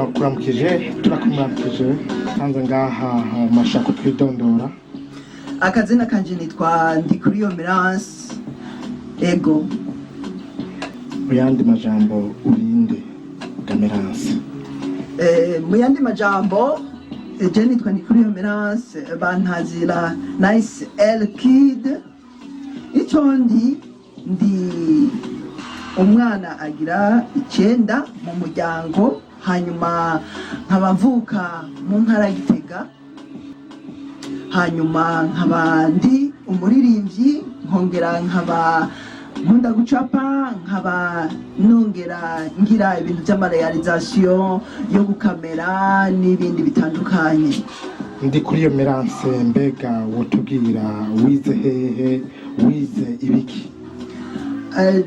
turakuramukije tanze ngaha mashaka twidondora. Akazina kanje nitwa Ndikuriyo Mirance. Ego mu yandi majambo urinde Mirance? Mu yandi majambo je nitwa Ndikuriyo Mirance, bantazira Nice L Kid. Ico ndi umwana agira 9 mu muryango, hanyuma nkaba mvuka mu ntara Gitega, hanyuma nkaba ndi umuririmbyi, nkongera nkaba nkunda gucapa, nkaba nongera ngira ibintu by'amarealization yo gukamera n'ibindi bitandukanye. Ndikuriyo Mirance, mbega wotubwira wize hehe, wize ibiki?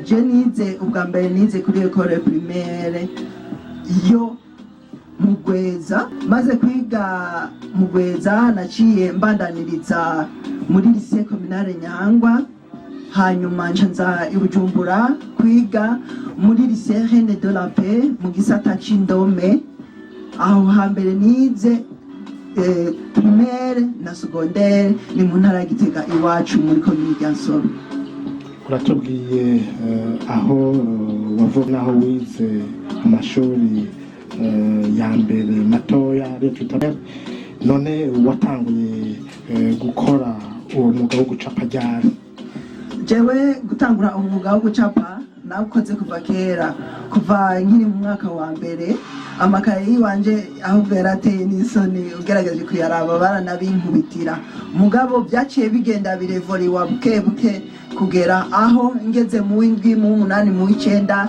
Je nize ubwa mbere nize kuri école primaire yo Mugweza, maze kwiga Mugweza naciye mbandaniriza muri lycée communale Nyangwa, hanyuma ncanza i Bujumbura kwiga muri lycée Reine de la Paix mu gisata c'indome. Aho hambere nize primaire na secondaire ni mu ntara Gitega iwacu muri commune ya Nsoro. Uratubwiye aho wavuga naho wize amashuri ya mbere matoya rero none watanguye gukora uwo mwuga wo gucapa ryari? Jewe gutangura umwuga wo gucapa nakoze kuva kera, kuva nkiri mu mwaka wa mbere. Amakaye yiwanje ahubwo yarateye n'isoni, ugerageje kuyaraba baranabinkubitira. Mugabo byaciye bigenda birevoriwa buke buke kugera aho ngeze mu w'indwi, mu 8, mu 9,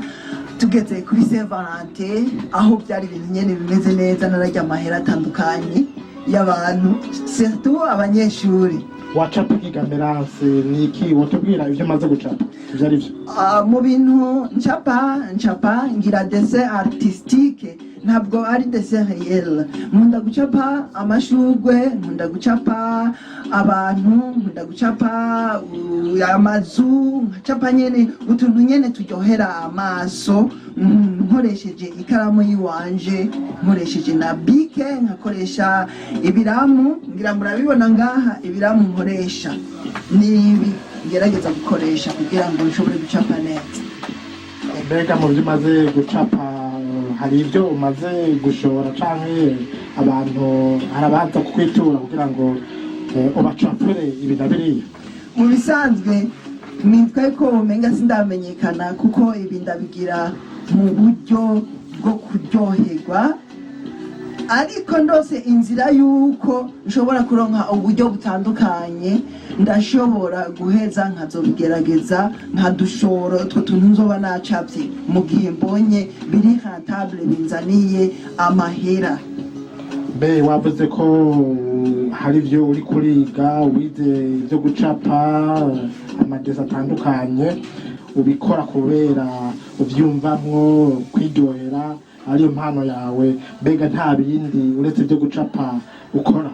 tugeze kuri Saint Valentin, aho byari ibintu nyene bimeze neza, narajya amahera atandukanye y'abantu, surtout abanyeshuri. Wacapa kiga Mirance niki? Wotubwira ivyo maze gucapa ivyo ari byo? Mu bintu ncapa ngira dessin artistique, ntabwo ari dessin réel. Nkunda gucapa amashugwe, nkunda gucapa abantu, nkunda gucapa amazu, nkacapa nyene utuntu nyene turyohera amaso, nkoresheje ikaramu yiwanje, nkoresheje na bike, nkakoresha ibiramu. Ngira murabibona ngaha ibiramu nkoresha nibi ngerageza gukoresha kugira ngo nshobore gucapa neza. Mbega mu byo umaze gucapa hari ibyo umaze gushora canke abantu harabaza kukwitura kugira ngo ubacapure ibi na biriya? Mu bisanzwe nitwe ko umenga sindamenyekana, kuko ibi ndabigira mu buryo bwo kuryoherwa, ariko ndose inzira yuko nshobora kuronka uburyo butandukanye, ndashobora guheza nkazobigerageza nkadushoro utwo tuntu nzoba nacapye mu gihe mbonye biri rentable, binzaniye amahera. Mbe wavuze ko hari ibyo uri kuriga, wize ibyo gucapa amadesi atandukanye, ubikora kubera uvyumvamwo kwiryohera, ariyo mpano yawe. Mbega nta bindi uretse ibyo gucapa ukora?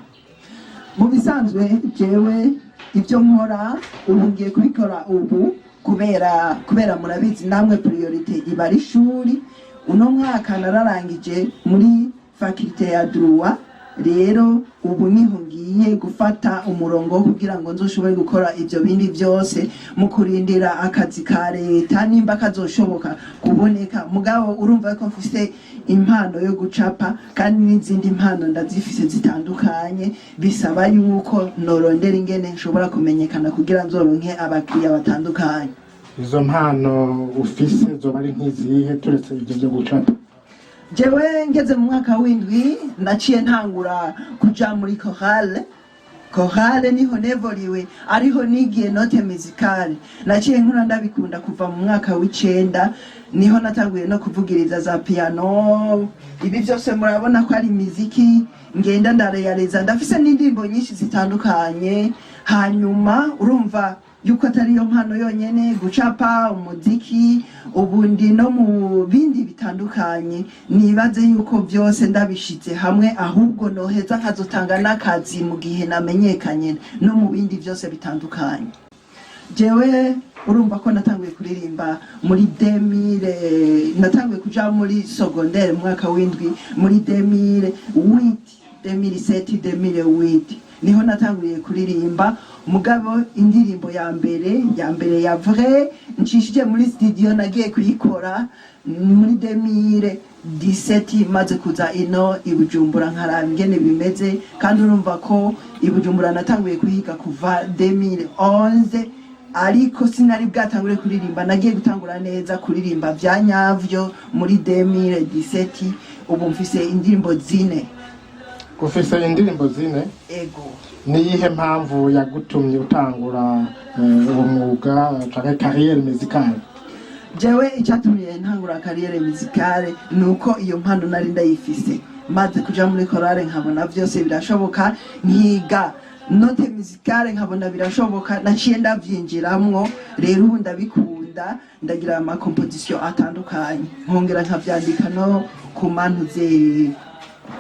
Mu bisanzwe jewe ibyo nkora ubu ngiye kubikora ubu kubera murabizi namwe priorite iba ari ishuri. Uno mwaka nararangije muri faculté ya droit, rero ubu niho ngiye gufata umurongo kugira ngo nzoshobore gukora ibyo bindi byose mu kurindira akazi ka leta nimba kazoshoboka kuboneka. Mugabo urumva ko mfise impano yo gucapa, kandi n'izindi impano ndazifise zitandukanye, bisaba yuko norondera ingene nshobora kumenyekana kugira nzoronke abakiriya batandukanye. Izo mpano ufise zoba ari nk'izihe turetse ibyo byo gucapa? Jewe ngeze mu mwaka w'indwi naciye ntangura kuja muri chorale niho nevoliwe, ariho nigiye note musicale. Naciye nkura ndabikunda kuva mu mwaka w'9, niho natanguye no kuvugiriza za piano. Ibi byose murabona ko ari muziki ngenda ndarealiza, ndafise n'indirimbo nyinshi zitandukanye. Hanyuma urumva yuko atari yo mpano yonyene gucapa, umuziki, ubundi no mu bindi bitandukanye. Nibaze yuko byose ndabishitse hamwe, ahubwo noheza nkazotanga n'akazi mu gihe namenyekanye no mu bindi byose bitandukanye. Jewe urumva ko natanguye kuririmba muri 2000, natanguye kuja muri secondaire mu mwaka w'indwi muri 2008 2007 2008 niho natanguriye kuririmba. Mugabo indirimbo ya mbere ya vrai nshishije muri studio nagiye kuyikora muri 2017 maze kuza ino i Bujumbura nkaraba ingene bimeze, kandi urumva ko i Bujumbura natanguye kuhiga kuva 2011, ariko sinari bwatangure kuririmba. Nagiye gutangura neza kuririmba vya nyavyo muri 2017. Ubu mfise indirimbo 4. Ufise indirimbo 4? Ego. Ni iyihe mpamvu yagutumye utangura uwo mwuga canke carrière musicale? Jewe icyatumye ntangura carrière musicale nuko iyo mpano nari ndayifise, maze kuja muri chorale nkabona vyose birashoboka, nkiga note musicale nkabona birashoboka, naciye ndavyinjiramwo. Rero ubu ndabikunda, ndagira ama composition atandukanye, nkongera nkavyandika no kumantuze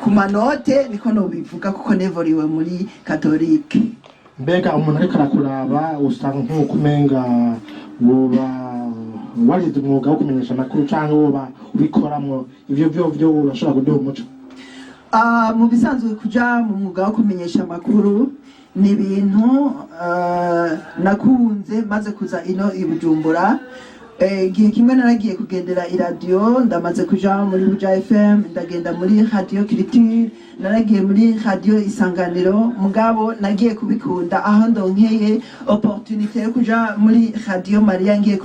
ku manote, niko no bivuga kuko nevoriwe muri Catholique. Mbega umuntu ariko arakuraba usanga nk'uko umenga woba warize umwuga wo kumenyesha amakuru cyangwa woba ubikoramwo, ivyo byo urashobora kuduha umuco? Mu bisanzwe kuja mu mwuga wo kumenyesha amakuru ni ibintu nakunze maze kuza ino i Bujumbura. Igihe kimwe naragiye kugendera iradiyo, ndamaze kuja muri Buja FM, ndagenda muri Radio Culture, naragiye muri Radio Isanganiro. Mugabo nagiye kubikunda aho ndonkeye opportunité yo kuja muri Radio Maria ngiye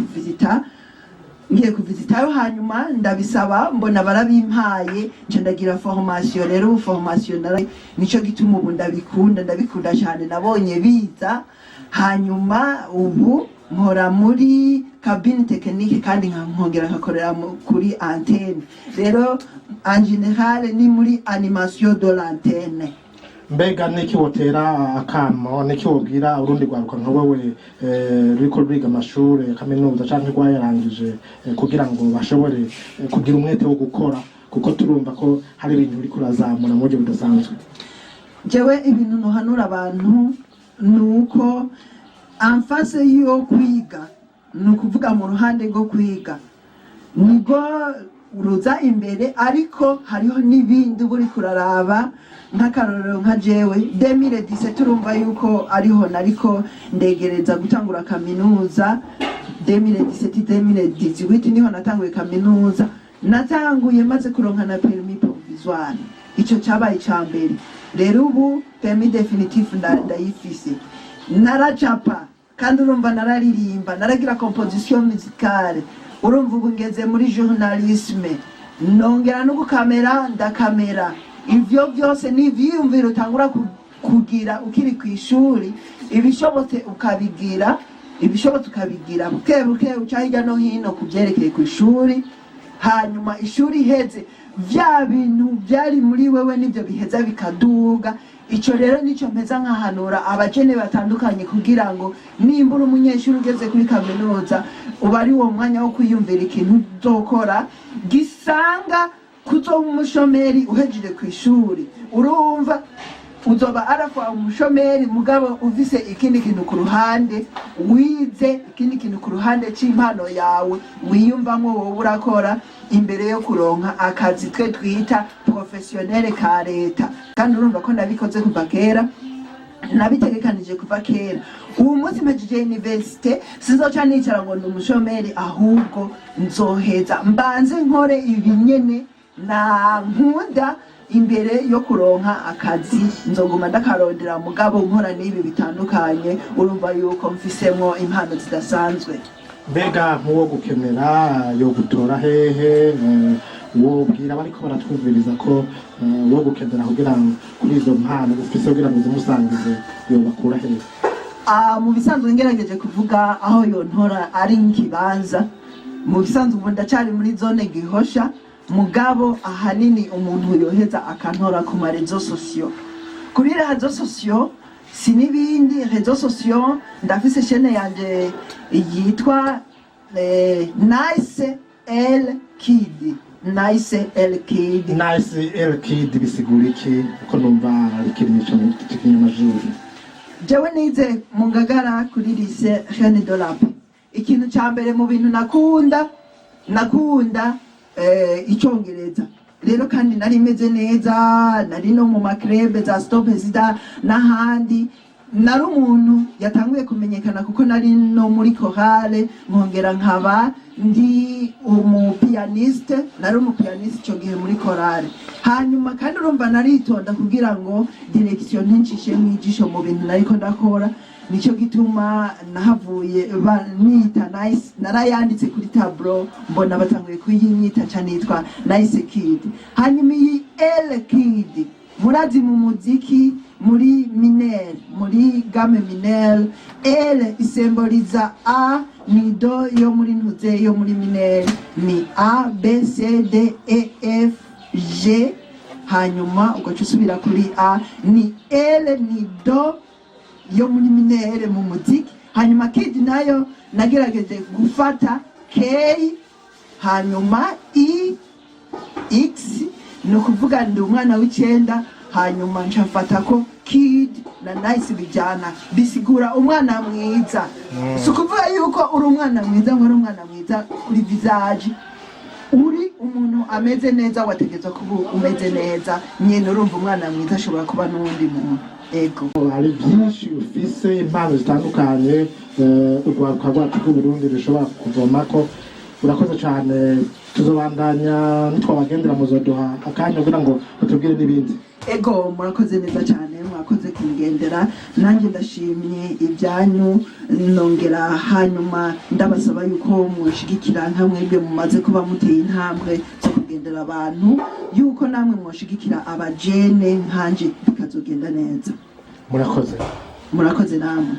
kuvizitayo, hanyuma ndabisaba mbona barabimpaye, nje ndagira formation. Rero formation nico gituma ubu ndabikunda cyane, nabonye biza. Hanyuma ubu nkora muri cabine technique kandi nkongera nkakorera kuri antenne. Rero en général ni muri animation de l'antenne. Mbega niki wotera akamo, niki wobwira urundi rwaruka nka wewe ruriko rwiga amashuri kaminuza canke rwayarangije kugira ngo bashobore kugira umwete wo gukora, kuko turumva ko hari ibintu uri kurazamura mu buryo budasanzwe? Jewe ibintu nohanura abantu nuko en face yo kwiga, nukuvuga mu ruhande rwo kwiga nigo uruza imbere, ariko hariho n'ibindi buri kuraraba. Nk'akarorero nka jewe 2017 turumva yuko ariho nariko ndegereza gutangura kaminuza. 2017 niho natanguye kaminuza, natanguye maze kuronka na permis provisoire, ico cabaye icambere. Rero ubu permis définitif ndayifise, naracapa kandi urumva nararirimba, naragira composition musicale. Urumva ubu ngeze muri journalisme, nongera no gukamera, ndakamera. Ivyo byose ni ivyiyumviro utangura kugira ukiri ku ishuri, ibishobotse ukabigira buke uca hirya no hino kubyerekeye ku ishuri. Hanyuma ishuri iheze, vya bintu byari muri wewe nibyo biheza bikaduga. Ico rero nico mpeza nkahanura abajene batandukanye kugira ngo nimbura umunyeshuri ugeze kuri kaminuza uba ari wo mwanya wo kwiyumvira ikintu uzokora gisanga kuzoba umushomeri uhejeje ku ishuri. Urumva uzoba arafa umushomeri, mugabo uvise ikindi kintu ku ruhande, wize ikindi kintu ku ruhande c'impano yawe wiyumvamwo wowe urakora imbere yo kuronka akazi twe twita professionnel ka leta. Kandi urumva ko nabikoze kuva kera, nabitegekanije kuva kera. Ubu munsi mpejeje universite sizoca nicara ngo ndi umushomeri, ahubwo nzoheza mbanze nkore ibinyene na nkunda imbere yo kuronka akazi. Nzoguma ndakarondera, mugabo nkora n'ibi bitandukanye. Urumva yuko mfisemwo impano zidasanzwe. Mbega nk'uwo gukemera yo gutora hehe wobwira bariko baratwumviriza ko wo gukenera kugira ngo kuri izo mpano ufise kugira ngo zimusangize yo bakura hehe? Mu bisanzwe ngerageje kuvuga aho yo ntora ari nkibanza. Mu bisanzwe ubu ndacari muri zone Gihosha, mugabo ahanini umuntu yoheza akantora ku marezo sociaux. Kuri rezo sociaux si n'ibindi rezo sociaux, ndafise chaîne yanje yitwa Nice L Kid. Nice L Kid. Nice L Kid bisigura iki? Ko numva ikirimisho cy'ikinyamajuru. Jewe nize mu Ngagara kuri lycée Reine de la Paix. ikintu cya mbere mu bintu nakunda icyongereza. Rero kandi nari meze neza, nari no mu makrebe za stop sida n'ahandi. Nari umuntu yatanguye kumenyekana kuko nari no muri chorale, nkongera nkaba ndi umupianiste, nari umupianiste icyo gihe muri chorale. Hanyuma kandi urumva naritonda kugira ngo direction ntincishe mwijisho mu bintu nariko ndakora. Nicyo gituma nahavuye nita Nice, narayanditse kuri tableau, mbona batanguye kuyinyita cyane, yitwa Nice Kid. Hanyuma iyi L Kid murazi mu muziki, muri minel, muri gamme minel, L isymboliza A, ni do yo muri ntuze yo muri minel, ni A B C D E F G, hanyuma ugaca usubira kuri A, ni L ni do yo muri minere mu muziki. Hanyuma Kid nayo nagerageje gufata K, hanyuma I X, ni ukuvuga ndi umwana w'icenda, hanyuma nshafata ko Kid na Nice bijyana, bisigura umwana mwiza. Si ukuvuga yuko uri umwana mwiza ngo uri umwana mwiza uri visage, uri umuntu ameze neza, wategetswe kuba umeze neza nyine. Urumva umwana mwiza ashobora kuba n'uwundi muntu. Ego hari byinshi ufise, impano zitandukanye urwaruka rwacu rw'Uburundi rushobora kuvomako. Urakoze cyane, tuzobandanya nitwabagendera, muzoduha akanya kugira ngo utubwire n'ibindi. Ego murakoze neza cyane, mwakoze kungendera, nanjye ndashimye ibyanyu, nongera hanyuma ndabasaba yuko mushigikira nka mwebwe mumaze kuba muteye intambwe zo kugendera abantu, yuko namwe mushigikira abajene nkanje bikazogenda neza. Murakoze. Murakoze namwe.